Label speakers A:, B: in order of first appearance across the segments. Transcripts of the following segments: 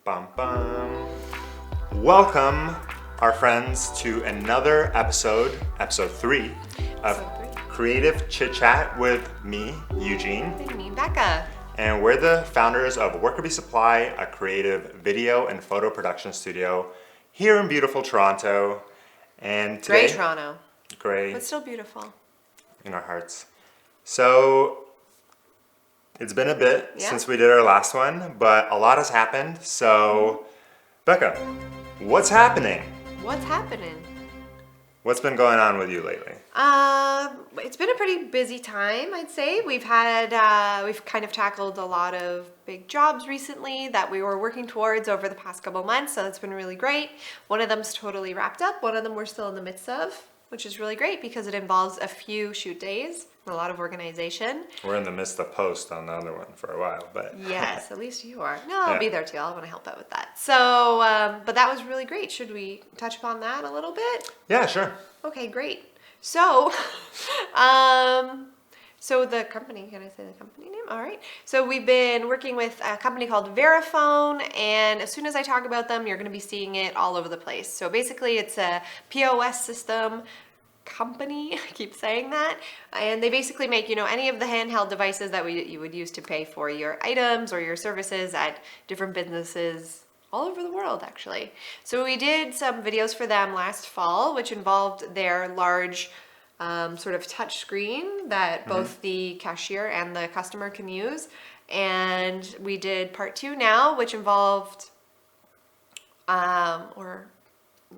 A: Bum bum. Welcome, our friends, to another episode 3 of Creative Chit-Chat with me, Eugene.
B: And me, Becca.
A: And we're the founders of Workerbee Supply, a creative video and photo production studio here in beautiful Toronto. And today,
B: Gray Toronto.
A: Gray.
B: But still beautiful.
A: In our hearts. So, it's been a bit since we did our last one, but a lot has happened. So, Becca, what's happening?
B: What's happening?
A: What's been going on with you lately?
B: It's been a pretty busy time, I'd say. We've kind of tackled a lot of big jobs recently that we were working towards over the past couple months, so that's been really great. One of them's totally wrapped up. One of them we're still in the midst of, which is really great because it involves a few shoot days and a lot of organization.
A: We're in the midst of post on the other one for a while, but...
B: Yes, at least you are. No, I'll be there too. I want to help out with that. So, but that was really great. Should we touch upon that a little bit?
A: Yeah, sure.
B: Okay, great. So, so the company, can I say the company name? All right. So we've been working with a company called Verifone, and as soon as I talk about them, you're going to be seeing it all over the place. So basically it's a POS system company, I keep saying that, and they basically make, any of the handheld devices that you would use to pay for your items or your services at different businesses all over the world, actually. So we did some videos for them last fall, which involved their large sort of touch screen that both the cashier and the customer can use. And we did part 2 now, which involved,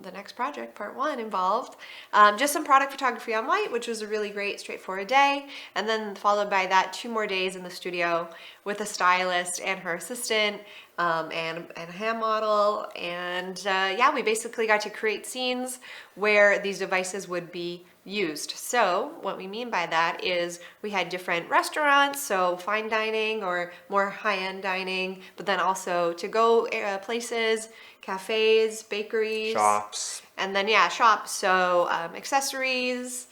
B: the next project, part 1, involved just some product photography on white, which was a really great, straightforward day. And then followed by that 2 more days in the studio with a stylist and her assistant and a hand model. And we basically got to create scenes where these devices would be used. So what we mean by that is we had different restaurants, so fine dining or more high-end dining, but then also to-go places, cafes, bakeries,
A: Shops.
B: and then shops. So accessories,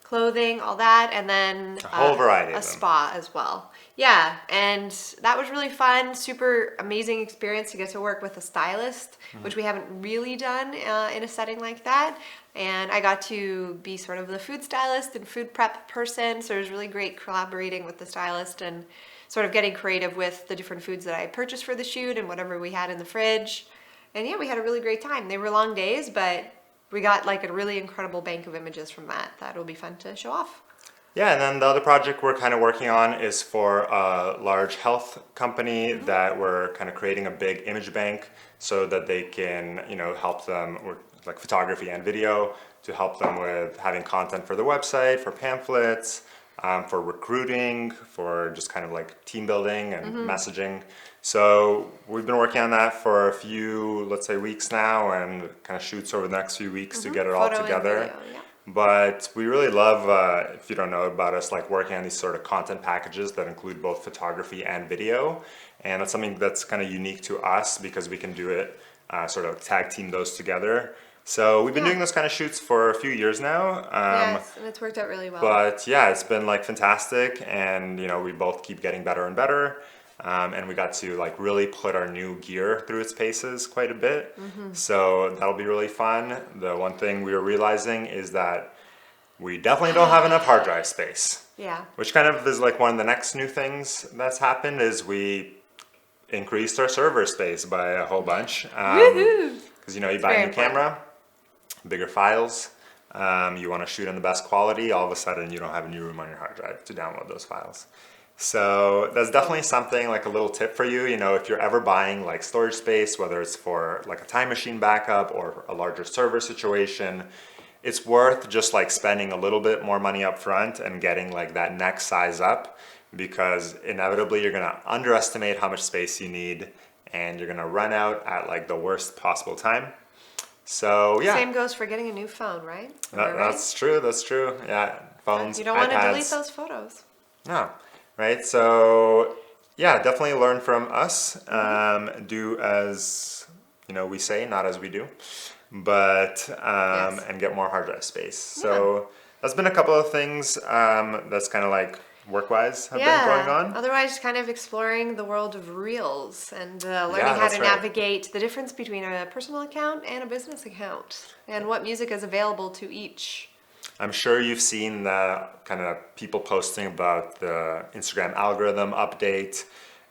B: clothing, all that, and then
A: a whole variety of them.
B: Spa as well. Yeah, and that was really fun. Super amazing experience to get to work with a stylist, which we haven't really done in a setting like that. And I got to be sort of the food stylist and food prep person, so it was really great collaborating with the stylist and sort of getting creative with the different foods that I purchased for the shoot and whatever we had in the fridge. And we had a really great time. They were long days, but we got like a really incredible bank of images from that. That'll be fun to show off.
A: Yeah, and then the other project we're kind of working on is for a large health company that we're kind of creating a big image bank so that they can, help them with like photography and video to help them with having content for their website, for pamphlets, for recruiting, for just kind of like team building and messaging. So we've been working on that for a few, let's say, weeks now, and kind of shoots over the next few weeks to get it all together.
B: And video,
A: But we really love, if you don't know about us, like working on these sort of content packages that include both photography and video. And that's something that's kind of unique to us because we can do it, sort of tag team those together. So we've been doing those kind of shoots for a few years now.
B: Yes, and it's worked out really well.
A: But it's been like fantastic, and we both keep getting better and better. And we got to like really put our new gear through its paces quite a bit. So that'll be really fun. The one thing we were realizing is that we definitely don't have enough hard drive space.
B: Yeah.
A: Which kind of is like one of the next new things that's happened is we increased our server space by a whole bunch. Because you buy a new camera, bigger files, you want to shoot in the best quality, all of a sudden you don't have any room on your hard drive to download those files. So that's definitely something, like a little tip for you, if you're ever buying like storage space, whether it's for like a time machine backup or a larger server situation, it's worth just like spending a little bit more money up front and getting like that next size up, because inevitably you're going to underestimate how much space you need and you're going to run out at like the worst possible time. So
B: Same goes for getting a new phone, right?
A: That's true. Yeah, phones,
B: You don't
A: iPads.
B: want to delete those photos.
A: No, right? So definitely learn from us. Do as we say, not as we do, but and get more hard drive space. So that's been a couple of things that's kind of like work-wise have been going on.
B: Otherwise, kind of exploring the world of Reels and learning how
A: that's
B: to
A: right.
B: navigate the difference between a personal account and a business account, and what music is available to each.
A: I'm sure you've seen the kind of people posting about the Instagram algorithm update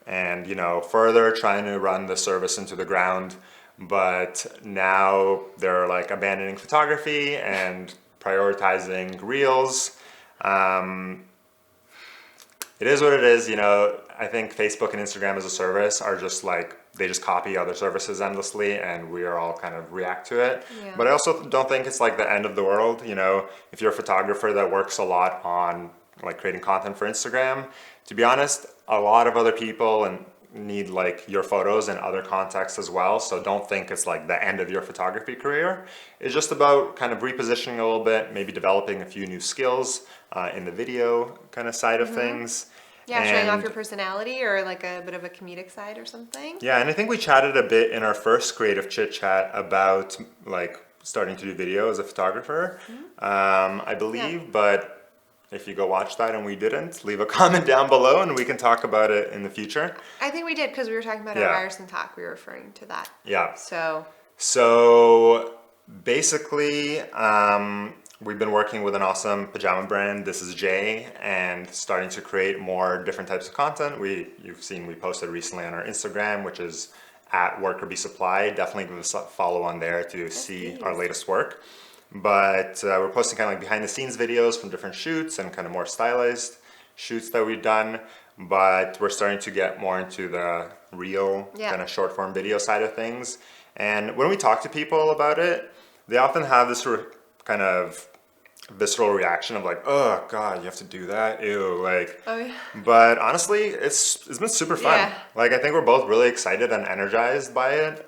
A: and, further trying to run the service into the ground. But now they're like abandoning photography and prioritizing Reels. It is what it is, I think Facebook and Instagram as a service are just like, they just copy other services endlessly and we are all kind of react to it.
B: Yeah.
A: But I also don't think it's like the end of the world, if you're a photographer that works a lot on like creating content for Instagram, to be honest, a lot of other people and need like your photos in other contexts as well. So don't think it's like the end of your photography career. It's just about kind of repositioning a little bit, maybe developing a few new skills in the video kind of side of things.
B: Yeah, showing off
A: And-
B: your personality or like a bit of a comedic side or something.
A: Yeah, and I think we chatted a bit in our first Creative Chit-Chat about like starting to do video as a photographer, I believe,
B: Yeah.
A: but if you go watch that and we didn't, leave a comment down below and we can talk about it in the future.
B: I think we did because we were talking about
A: Yeah.
B: our Ryerson talk. We were referring to that.
A: Yeah.
B: So,
A: Basically, we've been working with an awesome pajama brand. This is Jay, and starting to create more different types of content. You've seen we posted recently on our Instagram, which is at Worker Supply. Definitely give us a follow on there to see our latest work. But we're posting kind of like behind the scenes videos from different shoots and kind of more stylized shoots that we've done. But we're starting to get more into the real kind of short form video side of things. And when we talk to people about it, they often have this sort of kind of visceral reaction of like, oh God, you have to do that, ew, like.
B: oh yeah.
A: But honestly, it's been super fun.
B: Yeah.
A: Like I think we're both really excited and energized by it.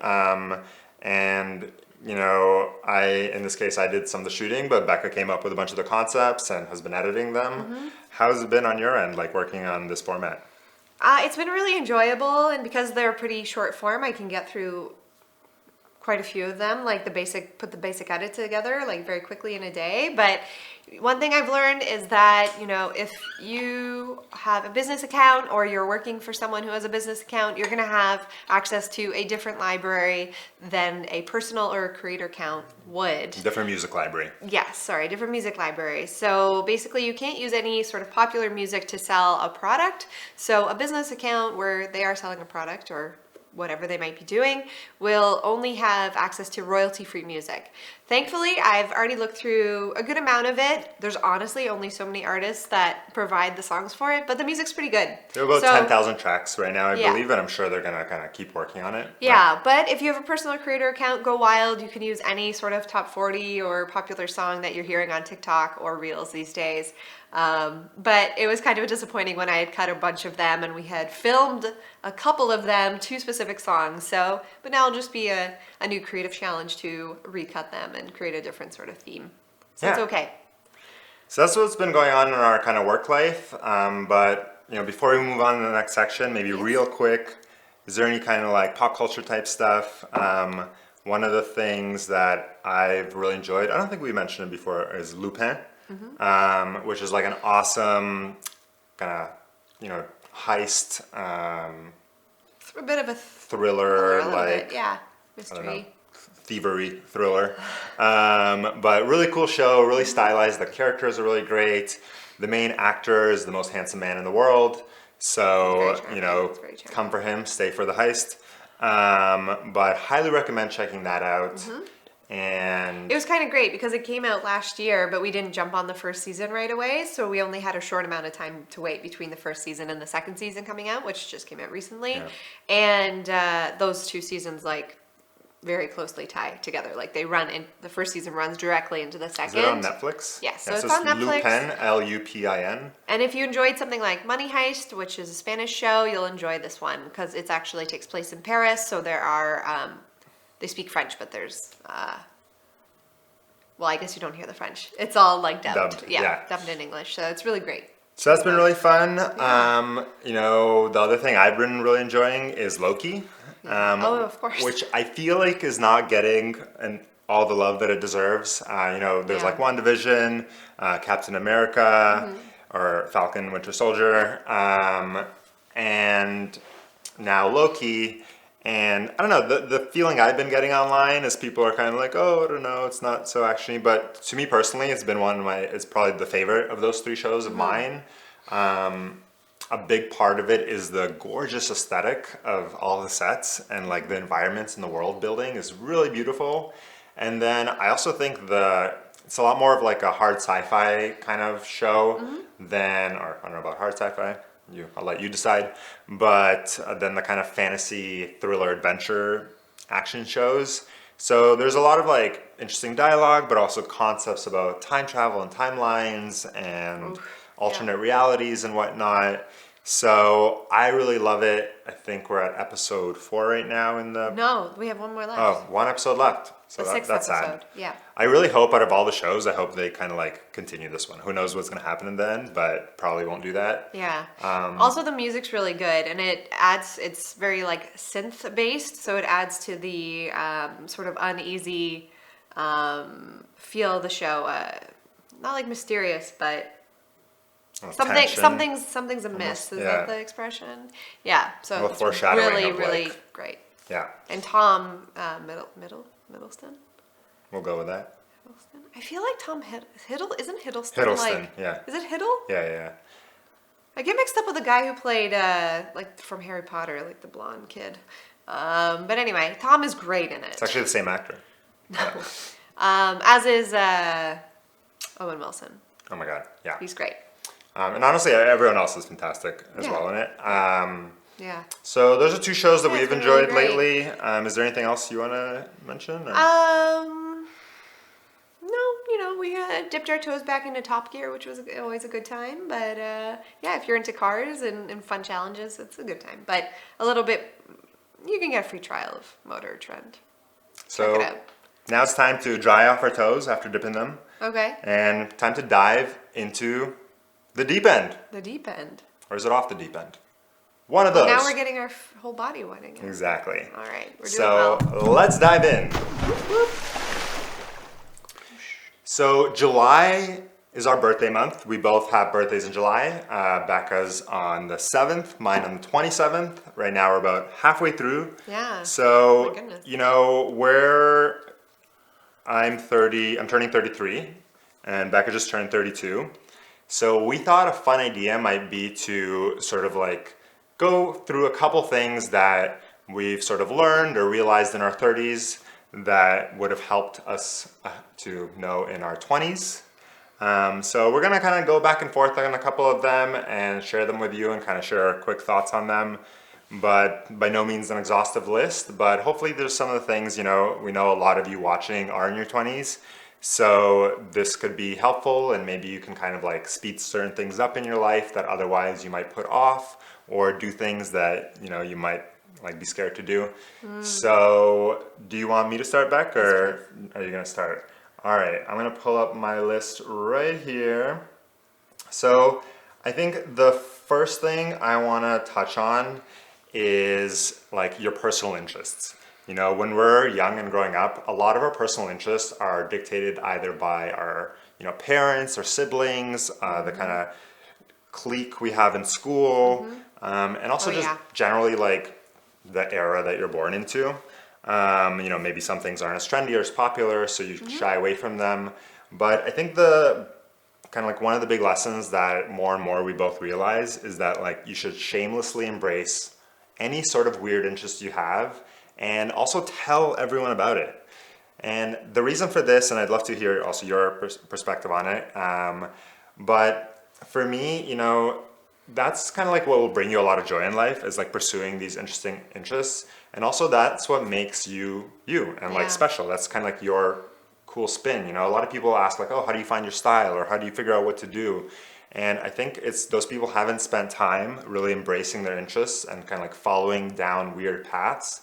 A: And in this case, I did some of the shooting, but Becca came up with a bunch of the concepts and has been editing them. How's it been on your end, like working on this format?
B: It's been really enjoyable, and because they're pretty short form, I can get through quite a few of them, like put the basic edit together like very quickly in a day. But one thing I've learned is that, if you have a business account or you're working for someone who has a business account, you're gonna have access to a different library than a personal or a creator account would.
A: Different music library.
B: Yes, sorry, different music library. So basically you can't use any sort of popular music to sell a product. So a business account where they are selling a product or whatever they might be doing will only have access to royalty-free music. Thankfully, I've already looked through a good amount of it. There's honestly only so many artists that provide the songs for it, but the music's pretty good.
A: There are about 10,000 tracks right now, I
B: Yeah.
A: believe, and I'm sure they're gonna kind of keep working on it.
B: Yeah, but if you have a personal creator account, go wild. You can use any sort of top 40 or popular song that you're hearing on TikTok or Reels these days. But it was kind of disappointing when I had cut a bunch of them and we had filmed a couple of them to specific songs. But now it'll just be a new creative challenge to recut them and create a different sort of theme. So it's
A: Yeah.
B: okay.
A: So that's what's been going on in our kind of work life. But before we move on to the next section, maybe real quick, is there any kind of like pop culture type stuff? One of the things that I've really enjoyed, I don't think we mentioned it before, is Lupin, which is like an awesome kind of heist
B: It's a bit of a
A: thriller,
B: a little
A: like
B: bit, yeah, mystery.
A: thievery thriller. But really cool show, really stylized. The characters are really great. The main actor is the most handsome man in the world. So,
B: It's very charming. It's very charming.
A: come for him, stay for the heist. But highly recommend checking that out. And
B: It was kind of great because it came out last year, but we didn't jump on the first season right away. So we only had a short amount of time to wait between the first season and the second season coming out, which just came out recently.
A: Yeah.
B: And those two seasons, like, very closely tie together. Like, the first season runs directly into the
A: is
B: second.
A: it on Netflix?
B: Yes, so
A: Yeah,
B: it's on Netflix.
A: Lupin, Lupin.
B: And if you enjoyed something like Money Heist, which is a Spanish show, you'll enjoy this one because it actually takes place in Paris. So there are, they speak French, but there's, well, I guess you don't hear the French. It's all like dubbed.
A: Yeah.
B: Dubbed in English. So it's really great.
A: So that's been really fun. The other thing I've been really enjoying is Loki.
B: Oh, of course.
A: Which I feel like is not getting all the love that it deserves. There's
B: Yeah.
A: like WandaVision, Captain America, or Falcon, Winter Soldier, and now Loki. And I don't know, the feeling I've been getting online is people are kind of like, oh, I don't know, it's not so actiony. But to me personally, it's been it's probably the favorite of those three shows of mine. A big part of it is the gorgeous aesthetic of all the sets and like the environments and the world building is really beautiful. And then I also think it's a lot more of like a hard sci-fi kind of show than, or I don't know about hard sci-fi. I'll let you decide. But then the kind of fantasy, thriller, adventure action shows. So there's a lot of like interesting dialogue, but also concepts about time travel and timelines and alternate realities and whatnot. So I really love it. I think we're at episode 4 right now in the...
B: No, we have one more left.
A: Oh, one episode left. So
B: the sixth
A: that's
B: episode.
A: sad.
B: Yeah.
A: I really hope out of all the shows, I hope they kind of like continue this one. Who knows what's going to happen in the end, but probably won't do that.
B: Yeah. Also, the music's really good, and it's very like synth based, so it adds to the sort of uneasy feel of the show. Not like mysterious, but something's amiss. Is that the expression? Yeah. So it's really great.
A: Yeah.
B: And Tom Middleston.
A: We'll go with that.
B: Hiddleston? I feel like Tom Hiddle isn't Hiddleston.
A: Hiddleston, yeah.
B: Is it Hiddle?
A: Yeah.
B: I get mixed up with the guy who played like from Harry Potter, like the blonde kid. But anyway, Tom is great in it.
A: It's actually the same actor.
B: No. As is Owen Wilson.
A: Oh my god, yeah.
B: He's great.
A: And honestly, everyone else is fantastic as well in it.
B: Yeah.
A: So those are two shows that we've
B: it's been
A: enjoyed
B: really
A: lately. Is there anything else you want to mention? Or?
B: No, we dipped our toes back into Top Gear, which was always a good time. But yeah, if you're into cars and fun challenges, it's a good time. But a little bit, you can get a free trial of Motor Trend.
A: So
B: check it out.
A: Now it's time to dry off our toes after dipping them.
B: Okay.
A: And time to dive into the deep end.
B: The deep end.
A: Or is it off the deep end? One of those.
B: Now we're getting our whole body wet again.
A: Exactly.
B: All right, we're doing
A: so
B: well.
A: Let's dive in. So July is our birthday month. We both have birthdays in July. Becca's on the 7th, mine on the 27th. Right now we're about halfway through.
B: Yeah.
A: So,
B: my goodness.
A: I'm turning 33, and Becca just turned 32. So we thought a fun idea might be to sort of like go through a couple things that we've sort of learned or realized in our 30s that would have helped us to know in our 20s. So we're gonna kind of go back and forth on a couple of them and share them with you and kind of share our quick thoughts on them. But by no means an exhaustive list, but hopefully there's some of the things, we know a lot of you watching are in your 20s. So this could be helpful, and maybe you can kind of like speed certain things up in your life that otherwise you might put off, or do things that, you might like be scared to do. So do you want me to start, Beck, or are you gonna start? All right, I'm gonna pull up my list right here. So I think the first thing I wanna touch on is like your personal interests. When we're young and growing up, a lot of our personal interests are dictated either by our, parents or siblings, the kind of clique we have in school, and also generally like the era that you're born into. Maybe some things aren't as trendy or as popular, so you shy away from them. But I think the kind of like one of the big lessons that more and more we both realize is that like you should shamelessly embrace any sort of weird interest you have, and also tell everyone about it. And the reason for this, and I'd love to hear also your perspective on it, but for me, that's kind of like what will bring you a lot of joy in life, is like pursuing these interesting interests. And also that's what makes you and like special. That's kind of like your cool spin. A lot of people ask like, oh, how do you find your style, or how do you figure out what to do? And I think it's those people haven't spent time really embracing their interests and kind of like following down weird paths.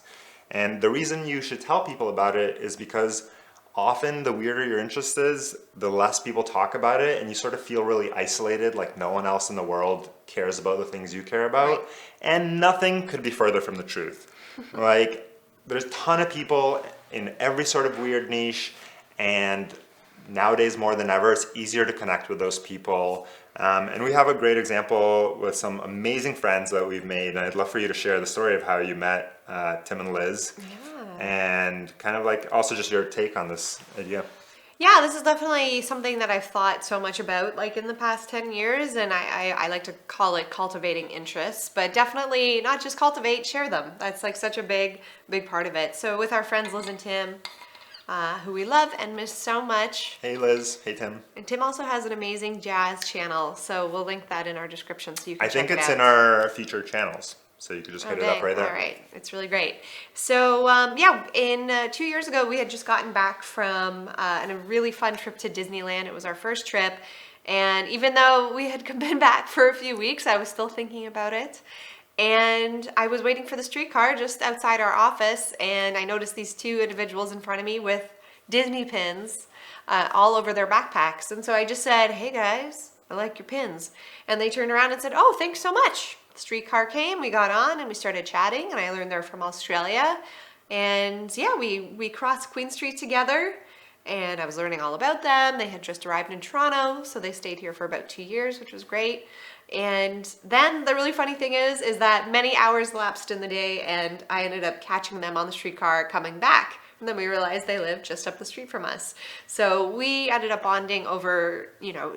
A: And the reason you should tell people about it is because often the weirder your interest is, the less people talk about it, and you sort of feel really isolated, like no one else in the world cares about the things you care about. Right. And nothing could be further from the truth. Like, there's a ton of people in every sort of weird niche, and nowadays more than ever, it's easier to connect with those people And we have a great example with some amazing friends that we've made. And I'd love for you to share the story of how you met Tim and Liz. And kind of like also just your take on this idea.
B: Yeah, this is definitely something that I've thought so much about like in the past 10 years, and I like to call it cultivating interests, but definitely not just cultivate, share them. That's like such a big part of it. So with our friends Liz and Tim, who we love and miss so much.
A: Hey Liz, hey Tim.
B: And Tim also has an amazing jazz channel, so we'll link that in our description so you can check it out.
A: I think it's in our featured channels. So you could just hit it up right there.
B: All right, it's really great. So in 2 years ago, we had just gotten back from a really fun trip to Disneyland. It was our first trip, and even though we had been back for a few weeks, I was still thinking about it. And I was waiting for the streetcar just outside our office, and I noticed these two individuals in front of me with Disney pins all over their backpacks. And so I just said, "Hey guys, I like your pins." And they turned around and said, "Oh, thanks so much." The streetcar came, we got on, and we started chatting, and I learned they're from Australia. And yeah, we crossed Queen Street together, and I was learning all about them. They had just arrived in Toronto, so they stayed here for about 2 years, which was great. And then the really funny thing is that many hours lapsed in the day, and I ended up catching them on the streetcar coming back. And then we realized they lived just up the street from us. So we ended up bonding over,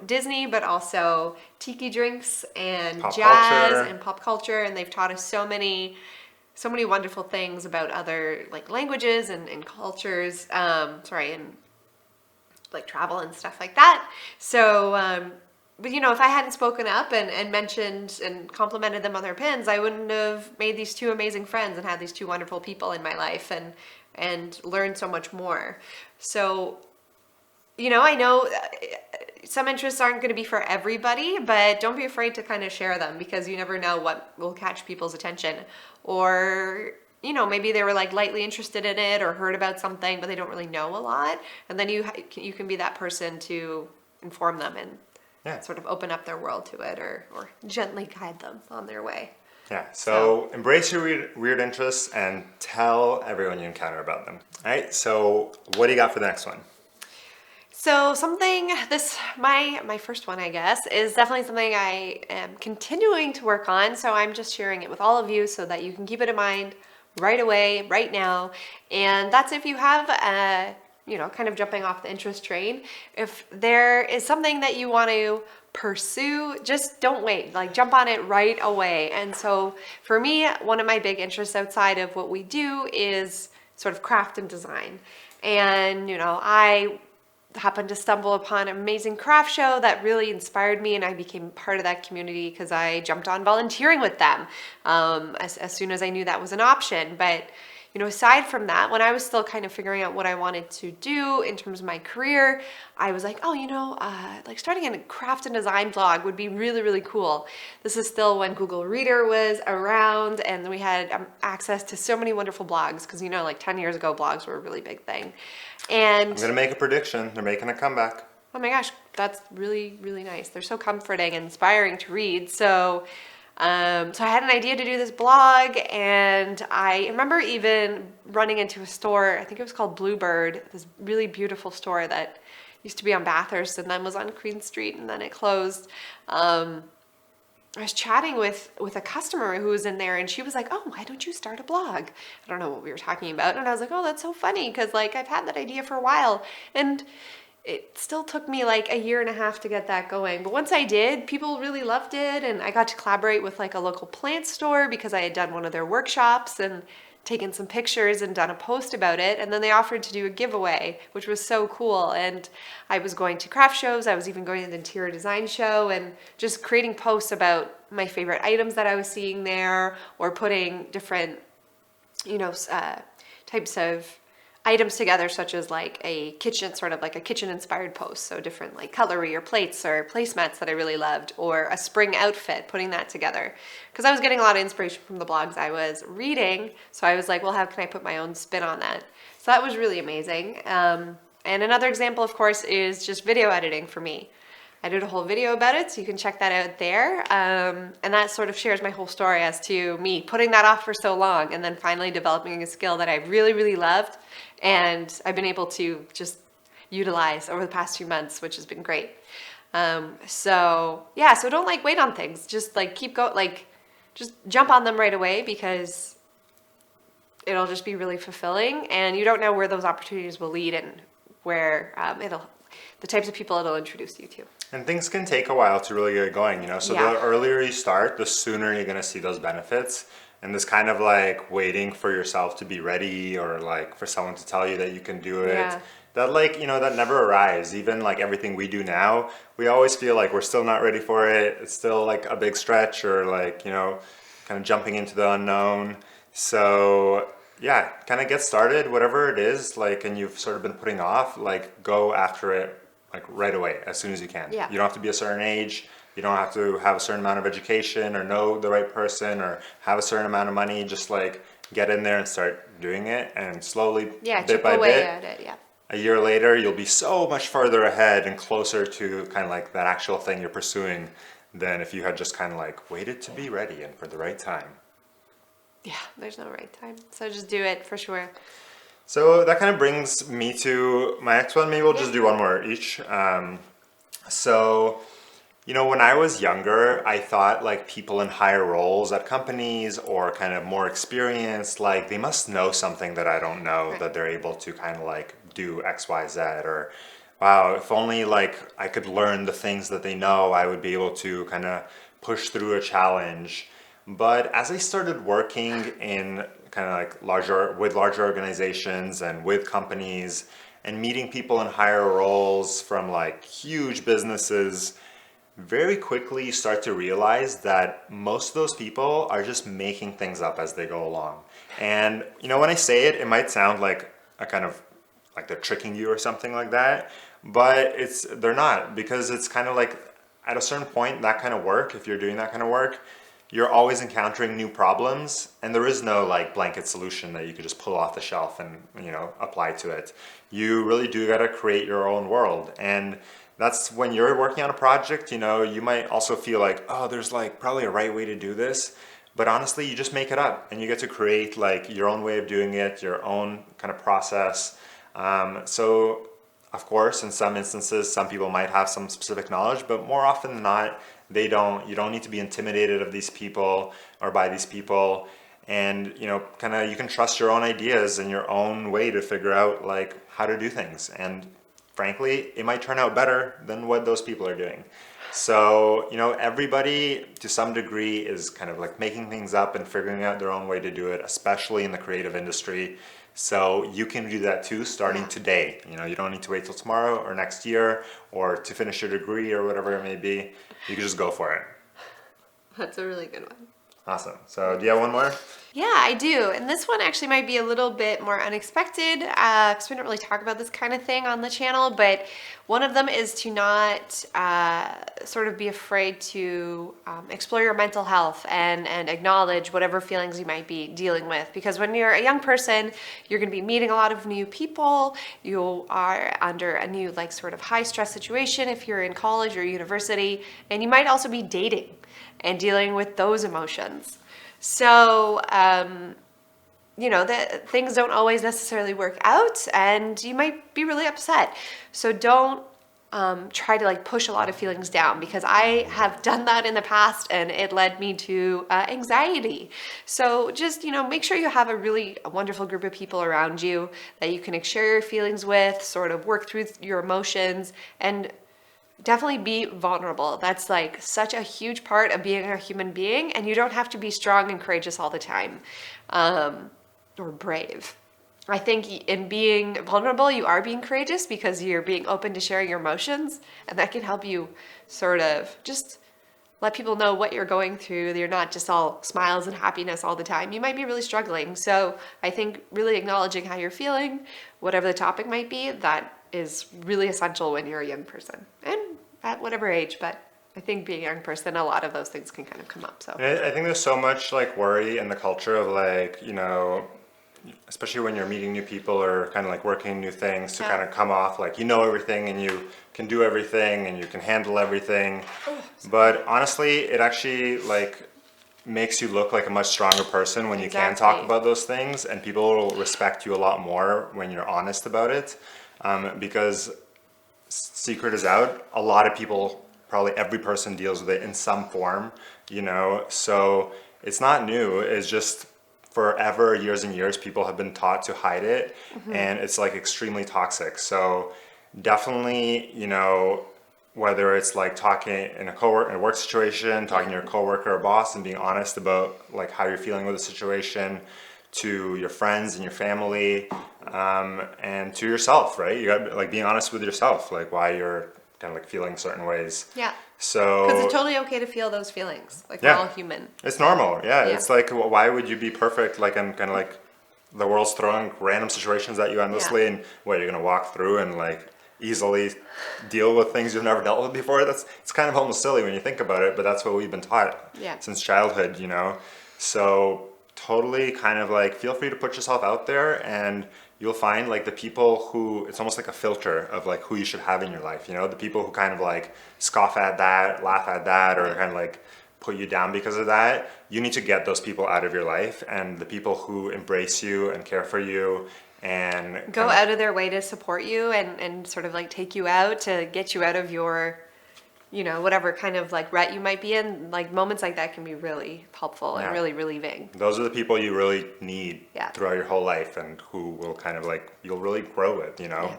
B: Disney, but also tiki drinks and jazz and pop culture. And they've taught us so many wonderful things about other like languages and cultures. And like travel and stuff like that. So, but if I hadn't spoken up and mentioned and complimented them on their pins, I wouldn't have made these two amazing friends and had these two wonderful people in my life and learned so much more. So, I know some interests aren't going to be for everybody, but don't be afraid to kind of share them because you never know what will catch people's attention. Or, maybe they were like lightly interested in it or heard about something, but they don't really know a lot. And then you can be that person to inform them and sort of open up their world to it or gently guide them on their way.
A: Yeah, so embrace your weird interests and tell everyone you encounter about them. All right, so what do you got for the next one?
B: So my first one, I guess, is definitely something I am continuing to work on. So I'm just sharing it with all of you so that you can keep it in mind right away, right now. And that's if you have kind of jumping off the interest train. If there is something that you want to pursue, just don't wait, like jump on it right away. And so for me, one of my big interests outside of what we do is sort of craft and design. And, I happened to stumble upon an amazing craft show that really inspired me, and I became part of that community because I jumped on volunteering with them as soon as I knew that was an option. But aside from that, when I was still kind of figuring out what I wanted to do in terms of my career, I was like, like starting a craft and design blog would be really, really cool. This is still when Google Reader was around, and we had access to so many wonderful blogs because, like 10 years ago, blogs were a really big thing. And
A: I'm going to make a prediction. They're making a comeback.
B: Oh my gosh, that's really, really nice. They're so comforting and inspiring to read. So I had an idea to do this blog, and I remember even running into a store, I think it was called Bluebird, this really beautiful store that used to be on Bathurst and then was on Queen Street and then it closed. I was chatting with a customer who was in there, and she was like, "Oh, why don't you start a blog?" I don't know what we were talking about. And I was like, "Oh, that's so funny because like I've had that idea for a while." And it still took me like a year and a half to get that going. But once I did, people really loved it. And I got to collaborate with like a local plant store because I had done one of their workshops and taken some pictures and done a post about it. And then they offered to do a giveaway, which was so cool. And I was going to craft shows. I was even going to the interior design show and just creating posts about my favorite items that I was seeing there, or putting different, types of items together, such as like a kitchen, sort of like a kitchen inspired post. So different like cutlery or plates or placemats that I really loved, or a spring outfit, putting that together. Because I was getting a lot of inspiration from the blogs I was reading. So I was like, well, how can I put my own spin on that? So that was really amazing. And another example, of course, is just video editing for me. I did a whole video about it, so you can check that out there. And that sort of shares my whole story as to me putting that off for so long and then finally developing a skill that I really, really loved. And I've been able to just utilize over the past few months, which has been great. So don't like wait on things. Just like keep going, like just jump on them right away because it'll just be really fulfilling, and you don't know where those opportunities will lead and where the types of people it'll introduce you to.
A: And things can take a while to really get going, So
B: Yeah.
A: the earlier you start, the sooner you're gonna see those benefits. And this kind of like waiting for yourself to be ready or like for someone to tell you that you can do it.
B: Yeah.
A: That like, that never arrives. Even like everything we do now, we always feel like we're still not ready for it. It's still like a big stretch or like, kind of jumping into the unknown. So yeah, kind of get started, whatever it is, like, and you've sort of been putting off, like go after it like right away, as soon as you can.
B: Yeah.
A: You don't have to be a certain age. You don't have to have a certain amount of education or know the right person or have a certain amount of money. Just like get in there and start doing it, and slowly, bit
B: chip
A: by
B: away
A: bit,
B: at it. Yeah.
A: a year later, you'll be so much farther ahead and closer to kind of like that actual thing you're pursuing than if you had just kind of like waited to be ready and for the right time.
B: Yeah, there's no right time. So just do it for sure.
A: So that kind of brings me to my next one. Maybe we'll just do one more each. So, when I was younger, I thought like people in higher roles at companies or kind of more experienced, like they must know something that I don't know,
B: Right.
A: that they're able to kind of like do X, Y, Z, or wow, if only like I could learn the things that they know, I would be able to kind of push through a challenge. But as I started working in kind of like larger organizations and with companies and meeting people in higher roles from like huge businesses, very quickly you start to realize that most of those people are just making things up as they go along. And when I say it, it might sound like a kind of like they're tricking you or something like that, but they're not, because it's kind of like at a certain point, that kind of work, if you're doing that kind of work, you're always encountering new problems, and there is no like blanket solution that you could just pull off the shelf and apply to it. You really do got to create your own world, and that's when you're working on a project. You might also feel like, oh, there's like probably a right way to do this, but honestly, you just make it up, and you get to create like your own way of doing it, your own kind of process. So of course, in some instances, some people might have some specific knowledge, but more often than not, they don't. You don't need to be intimidated of these people or by these people, and kind of you can trust your own ideas and your own way to figure out like how to do things. And frankly, it might turn out better than what those people are doing. So everybody to some degree is kind of like making things up and figuring out their own way to do it, especially in the creative industry. So you can do that too, starting today. You don't need to wait till tomorrow or next year or to finish your degree or whatever it may be. You can just go for it.
B: That's a really good one.
A: Awesome. So do you have one more?
B: Yeah, I do. And this one actually might be a little bit more unexpected because we don't really talk about this kind of thing on the channel. But one of them is to not sort of be afraid to explore your mental health and acknowledge whatever feelings you might be dealing with. Because when you're a young person, you're going to be meeting a lot of new people. You are under a new like sort of high stress situation if you're in college or university. And you might also be dating and dealing with those emotions. So, that things don't always necessarily work out and you might be really upset. So don't try to like push a lot of feelings down, because I have done that in the past and it led me to anxiety. So just, make sure you have a really wonderful group of people around you that you can share your feelings with, sort of work through your emotions, and definitely be vulnerable. That's like such a huge part of being a human being, and you don't have to be strong and courageous all the time, or brave. I think in being vulnerable, you are being courageous because you're being open to sharing your emotions, and that can help you sort of just let people know what you're going through. You're not just all smiles and happiness all the time. You might be really struggling. So I think really acknowledging how you're feeling, whatever the topic might be, that is really essential when you're a young person and at whatever age. But I think being a young person, a lot of those things can kind of come up. So
A: I think there's so much like worry in the culture of like, especially when you're meeting new people or kind of like working new things, to kind of come off like everything and you can do everything and you can handle everything. But honestly, it actually like makes you look like a much stronger person when you can talk about those things, and people will respect you a lot more when you're honest about it. Because secret is out, a lot of people, probably every person deals with it in some form, you know, so it's not new. It's just forever, years and years, people have been taught to hide it, and it's like extremely toxic. So definitely, you know, whether it's like talking in a work situation, talking to your coworker or boss and being honest about like how you're feeling with the situation, to your friends and your family, and to yourself, right? You got like being honest with yourself, like why you're kind of like feeling certain ways.
B: Yeah.
A: So
B: Because it's totally okay to feel those feelings. Like, we're
A: Yeah.
B: all human.
A: it's normal. Yeah.
B: Yeah.
A: It's like, why would you be perfect? Like, and kind of like the world's throwing random situations at you endlessly, and what, you're gonna walk through and like easily deal with things you've never dealt with before? It's kind of almost silly when you think about it, but that's what we've been taught
B: Yeah.
A: since childhood, you know? So totally kind of like feel free to put yourself out there, and you'll find like the people who, it's almost like a filter of like who you should have in your life, you know? The people who kind of like scoff at that, laugh at that, or kind of like put you down because of that, you need to get those people out of your life. And the people who embrace you and care for you and
B: Go out of their way to support you and sort of like take you out to get you out of your, you know, whatever kind of like rut you might be in. Like, moments like that can be really helpful and
A: Yeah.
B: really relieving.
A: those are the people you really need
B: Yeah.
A: throughout your whole life, and who will kind of like, you'll really grow with, you know?
B: Yeah.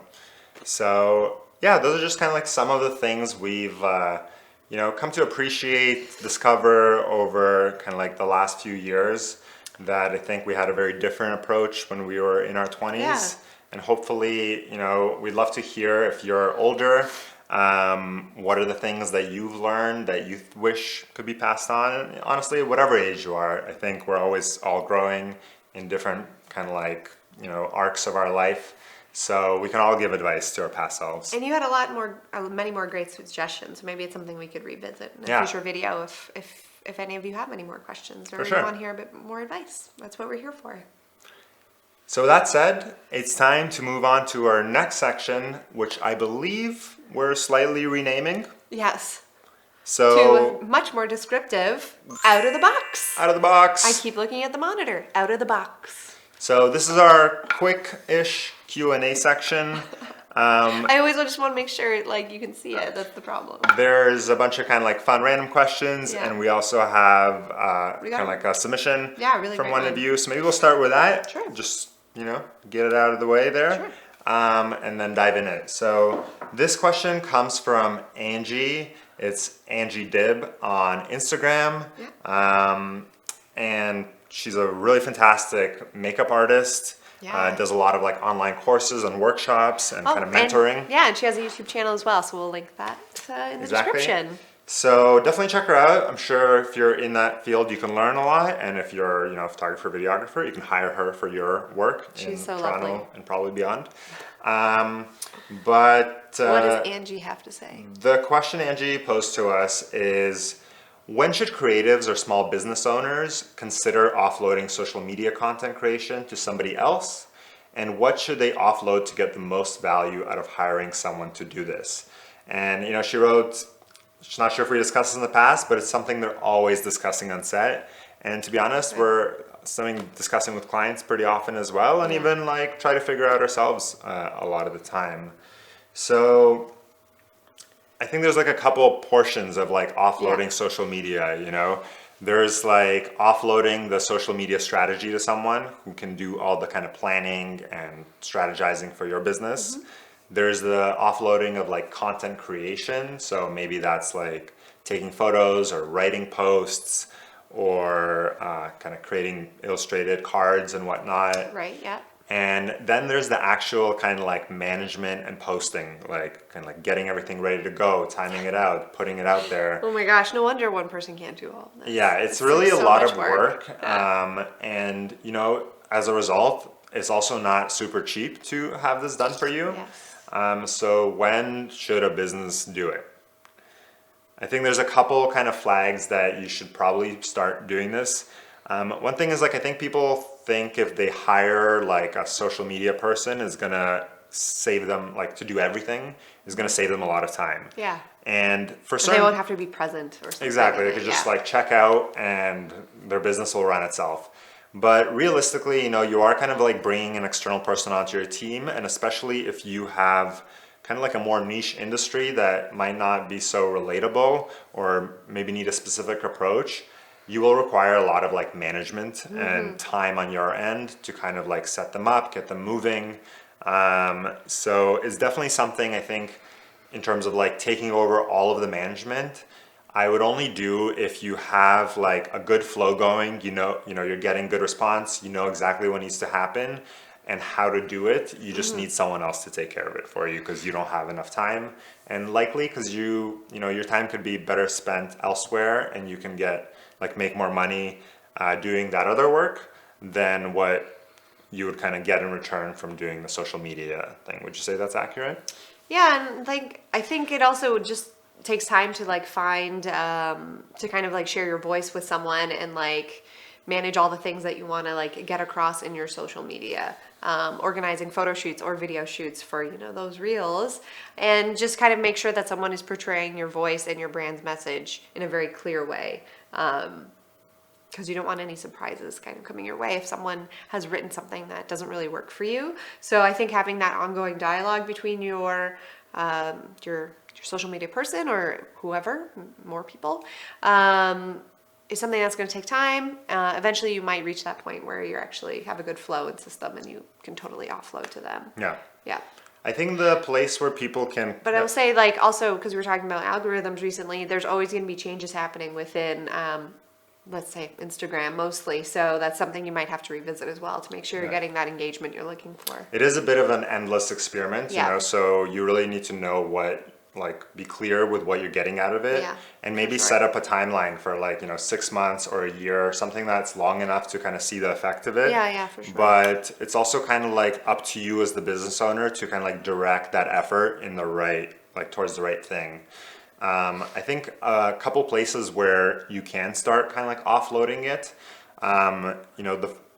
A: So yeah, those are just kind of like some of the things we've, you know, come to appreciate, discover over kind of like the last few years, that I think we had a very different approach when we were in our 20s.
B: Yeah.
A: And hopefully, you know, we'd love to hear if you're older, what are the things that you've learned that you wish could be passed on? And honestly, whatever age you are, I think we're always all growing in different kind of like, you know, arcs of our life. So we can all give advice to our past selves.
B: And you had many more great suggestions. Maybe it's something we could revisit in a
A: Yeah.
B: future video if any of you have any more questions, or
A: For
B: you
A: sure.
B: want to hear a bit more advice. That's what we're here for.
A: So with that said, it's time to move on to our next section, which I believe we're slightly renaming.
B: Yes.
A: So
B: To much more descriptive, out of the box.
A: out of the box.
B: I keep looking at the monitor. Out of the box.
A: So this is our quick-ish Q&A section.
B: I always just want to make sure like you can see it. That's the problem.
A: There's a bunch of kind of like fun random questions,
B: Yeah.
A: and we also have
B: We
A: kind
B: got
A: of like a submission
B: really
A: from
B: great
A: one of
B: one.
A: you. So maybe we'll start with that.
B: Sure.
A: Just, you know, get it out of the way there.
B: Sure.
A: And then dive in it. So this question comes from Angie. It's Angie Dib on Instagram.
B: Yeah.
A: And she's a really fantastic makeup artist.
B: Yeah.
A: Does a lot of like online courses and workshops and kind of mentoring.
B: And she has a YouTube channel as well, so we'll link that in the description.
A: So definitely check her out. I'm sure if you're in that field, you can learn a lot. And if you're, you know, a photographer, videographer, you can hire her for your work in
B: She's so
A: Toronto
B: lovely.
A: and probably beyond. But
B: What does Angie have to say?
A: the question Angie posed to us is, when should creatives or small business owners consider offloading social media content creation to somebody else? And what should they offload to get the most value out of hiring someone to do this? And, you know, she wrote, she's not sure if we discussed this in the past, but it's something they're always discussing on set. And to be honest, we're something discussing with clients pretty often as well, and even like try to figure out ourselves a lot of the time. So I think there's like a couple portions of like offloading social media, you know. There's like offloading the social media strategy to someone who can do all the kind of planning and strategizing for your business. There's the offloading of like content creation. So maybe that's like taking photos or writing posts or kind of creating illustrated cards and whatnot.
B: Right, yeah.
A: And then there's the actual kind of like management and posting, like kind of like getting everything ready to go, timing it out, putting it out there.
B: Oh my gosh, no wonder one person can't do all of this.
A: Yeah, it's really a
B: so
A: lot
B: much
A: of work.
B: Yeah.
A: And, you know, as a result, it's also not super cheap to have this done for you.
B: Yes.
A: So when should a business do it? I think there's a couple kind of flags that you should probably start doing this. One thing is like, I think people think if they hire like a social media person is gonna save them, like to do everything, is gonna save them a lot of time.
B: Yeah.
A: And for
B: And
A: certain,
B: they won't have to be present or something.
A: exactly, they could just like check out and their business will run itself. But realistically, you know, you are kind of like bringing an external person onto your team, and especially if you have kind of like a more niche industry that might not be so relatable or maybe need a specific approach, you will require a lot of like management and time on your end to kind of like set them up, get them moving. So it's definitely something I think in terms of like taking over all of the management, I would only do if you have like a good flow going, you're getting good response, you know exactly what needs to happen and how to do it. You just need someone else to take care of it for you because you don't have enough time, and likely because your time could be better spent elsewhere and you can make more money doing that other work than what you would kind of get in return from doing the social media thing. Would you say that's accurate?
B: Yeah, and like I think it also just takes time to like find to kind of like share your voice with someone and like manage all the things that you want to like get across in your social media, organizing photo shoots or video shoots for those reels, and just kind of make sure that someone is portraying your voice and your brand's message in a very clear way, because you don't want any surprises kind of coming your way if someone has written something that doesn't really work for you. So I think having that ongoing dialogue between your social media person or whoever, more people, is something that's going to take time. Eventually you might reach that point where you actually have a good flow and system and you can totally offload to them. Yeah.
A: I think the place where people can...
B: But I will say, like, also, because we were talking about algorithms recently, there's always going to be changes happening within, let's say, Instagram mostly. So that's something you might have to revisit as well to make sure you're getting that engagement you're looking for.
A: It is a bit of an endless experiment, so you really need to know be clear with what you're getting out of it, and maybe set up a timeline for 6 months or a year or something that's long enough to kind of see the effect of it.
B: Yeah, for sure.
A: But it's also kind of like up to you as the business owner to kind of like direct that effort in the right, towards the right thing. I think a couple places where you can start kind of like offloading it,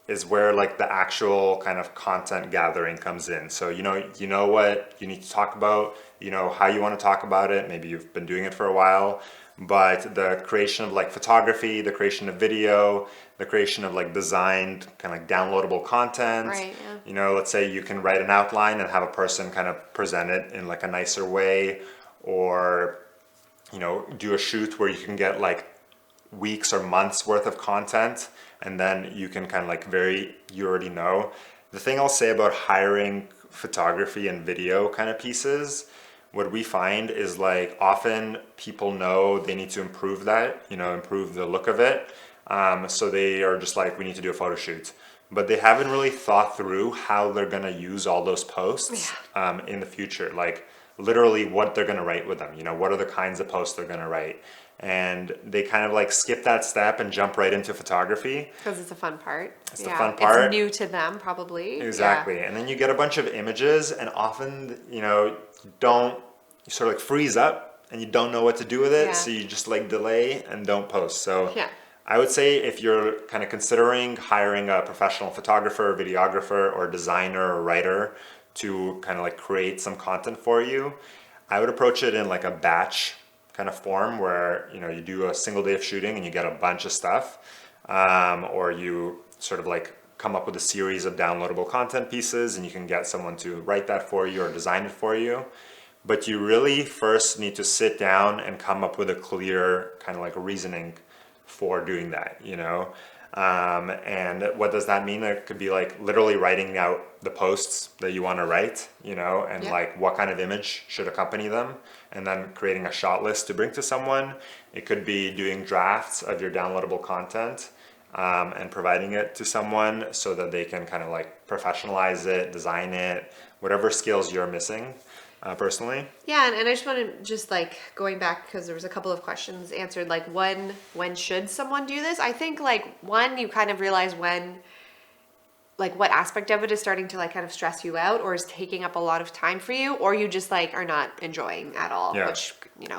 A: is where like the actual kind of content gathering comes in. So you know what you need to talk about, how you want to talk about it. Maybe you've been doing it for a while, but the creation of like photography, the creation of video, the creation of like designed kind of like downloadable content.
B: Right, yeah.
A: Let's say you can write an outline and have a person kind of present it in like a nicer way, or do a shoot where you can get like weeks or months worth of content, and then you can kind of like you already know. The thing I'll say about hiring photography and video kind of pieces, what we find is like often people know they need to improve that, improve the look of it. So they are just like, we need to do a photo shoot. But they haven't really thought through how they're going to use all those posts in the future. Like literally what they're going to write with them, what are the kinds of posts they're going to write. And they kind of like skip that step and jump right into photography.
B: Because it's a fun part.
A: It's the fun part.
B: It's new to them, probably.
A: Exactly. And then you get a bunch of images, and often, you sort of like freeze up and you don't know what to do with it. So you just like delay and don't post. So I would say if you're kind of considering hiring a professional photographer, videographer, or designer or writer to kind of like create some content for you, I would approach it in like a batch kind of form where you do a single day of shooting and you get a bunch of stuff, or you sort of like come up with a series of downloadable content pieces and you can get someone to write that for you or design it for you. But you really first need to sit down and come up with a clear kind of like reasoning for doing that, and what does that mean? It could be like literally writing out the posts that you want to write, and like what kind of image should accompany them, and then creating a shot list to bring to someone. It could be doing drafts of your downloadable content, and providing it to someone so that they can kind of like professionalize it, design it, whatever skills you're missing. Personally.
B: Yeah, and I just want to like going back because there was a couple of questions answered, like when should someone do this? I think like one, you kind of realize when, like what aspect of it is starting to like kind of stress you out or is taking up a lot of time for you, or you just like are not enjoying at all, which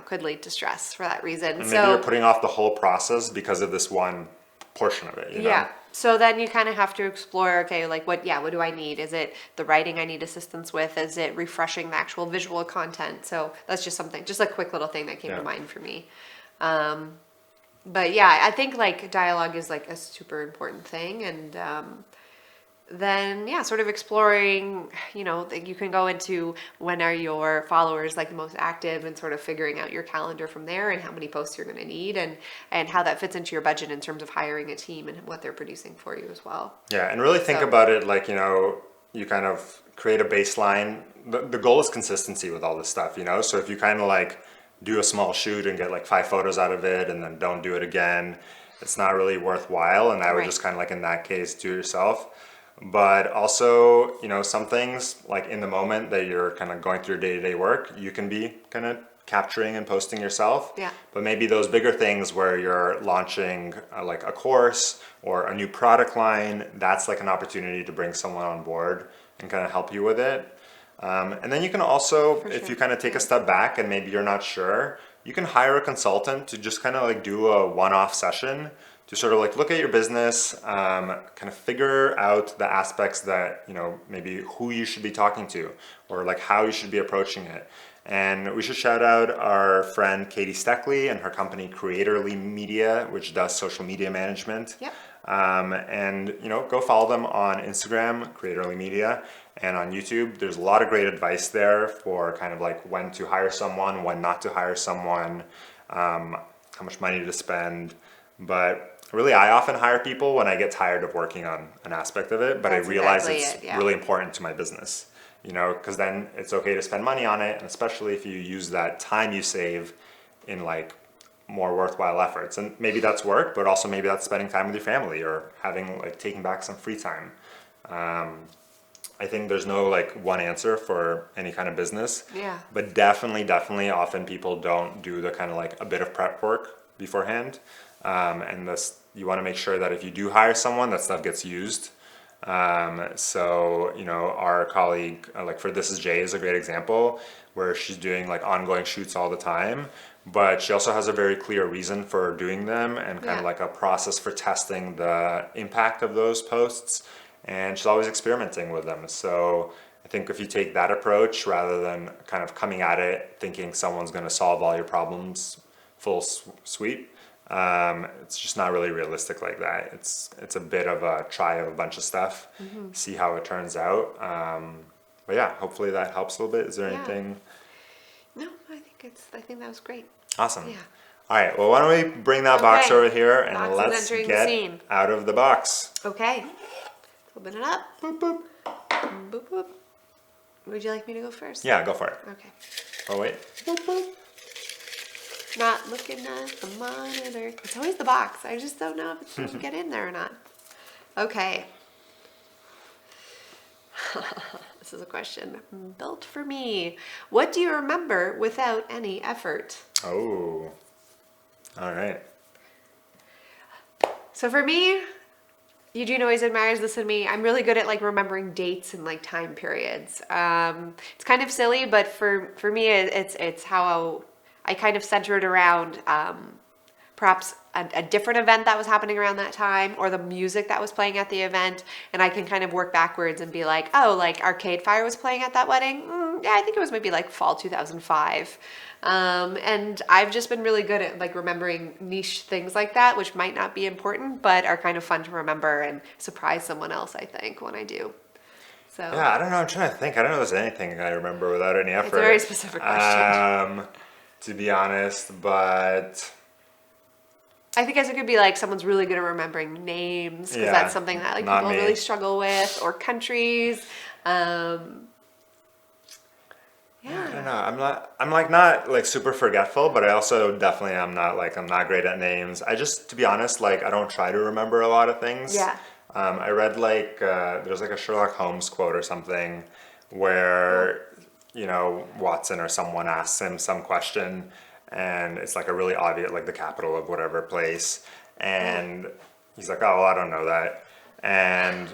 B: could lead to stress for that reason.
A: And maybe you're putting off the whole process because of this one portion of it.
B: Yeah. So then you kind of have to explore, okay, like what do I need? Is it the writing I need assistance with? Is it refreshing the actual visual content? So that's just a quick little thing that came to mind for me. But yeah, I think like dialogue is like a super important thing. And then yeah, sort of exploring, that you can go into when are your followers like the most active and sort of figuring out your calendar from there and how many posts you're going to need and how that fits into your budget in terms of hiring a team and what they're producing for you as well.
A: Yeah, and really think about it like, you kind of create a baseline. The goal is consistency with all this stuff, So if you kind of like do a small shoot and get like 5 photos out of it and then don't do it again, it's not really worthwhile. And I would just kind of like in that case do it yourself. But also, some things like in the moment that you're kind of going through your day-to-day work, you can be kind of capturing and posting yourself.
B: Yeah.
A: But maybe those bigger things where you're launching like a course or a new product line, that's like an opportunity to bring someone on board and kind of help you with it. And then you can also, if you kind of take a step back and maybe you're not sure, you can hire a consultant to just kind of like do a one-off session to sort of like look at your business, kind of figure out the aspects that, maybe who you should be talking to or like how you should be approaching it. And we should shout out our friend Katie Steckley and her company Creatorly Media, which does social media management.
B: Yep.
A: And go follow them on Instagram, Creatorly Media, and on YouTube. There's a lot of great advice there for kind of like when to hire someone, when not to hire someone, how much money to spend. But really, I often hire people when I get tired of working on an aspect of it, but that's I realize it's really important to my business, because then it's okay to spend money on it, and especially if you use that time you save in like more worthwhile efforts. And maybe that's work, but also maybe that's spending time with your family or having like taking back some free time. I think there's no like one answer for any kind of business.
B: Yeah.
A: But definitely often people don't do the kind of like a bit of prep work beforehand. And this, you want to make sure that if you do hire someone, that stuff gets used. So, our colleague, like for This Is Jay is a great example where she's doing like ongoing shoots all the time, but she also has a very clear reason for doing them and kind of like a process for testing the impact of those posts. And she's always experimenting with them. So I think if you take that approach rather than kind of coming at it thinking someone's going to solve all your problems full sweep, it's just not really realistic like that. It's a bit of a try of a bunch of stuff, see how it turns out. But yeah, hopefully that helps a little bit. Is there anything?
B: No, I think that was great.
A: Awesome.
B: Yeah.
A: All right. Well, why don't we bring that box over here and let's get out of the box.
B: Okay. Open it up.
A: Boop boop.
B: Boop boop. Would you like me to go first?
A: Yeah, go for it.
B: Okay.
A: Oh wait. Boop boop.
B: Not looking at the monitor. It's always the box. I just don't know if it's going to get in there or not. Okay. This is a question built for me. What do you remember without any effort?
A: Oh. All right.
B: So for me, Eugene always admires this in me. I'm really good at like remembering dates and like time periods. It's kind of silly, but for me, it's how I kind of center it around perhaps a different event that was happening around that time or the music that was playing at the event. And I can kind of work backwards and be like, oh, like Arcade Fire was playing at that wedding? Yeah, I think it was maybe like fall 2005. And I've just been really good at like remembering niche things like that, which might not be important, but are kind of fun to remember and surprise someone else, I think, when I do. So
A: yeah, I don't know. I'm trying to think. I don't know if there's anything I remember without any effort.
B: It's a very specific question.
A: To be honest, but
B: I think it could be like someone's really good at remembering names because that's something that like people really struggle with, or countries.
A: I don't know. I'm not like super forgetful, but I also definitely I'm not great at names. I just, to be honest, like I don't try to remember a lot of things.
B: Yeah.
A: I read like there's like a Sherlock Holmes quote or something where Watson or someone asks him some question and it's like a really obvious, like the capital of whatever place, and he's like, oh, well, I don't know that, and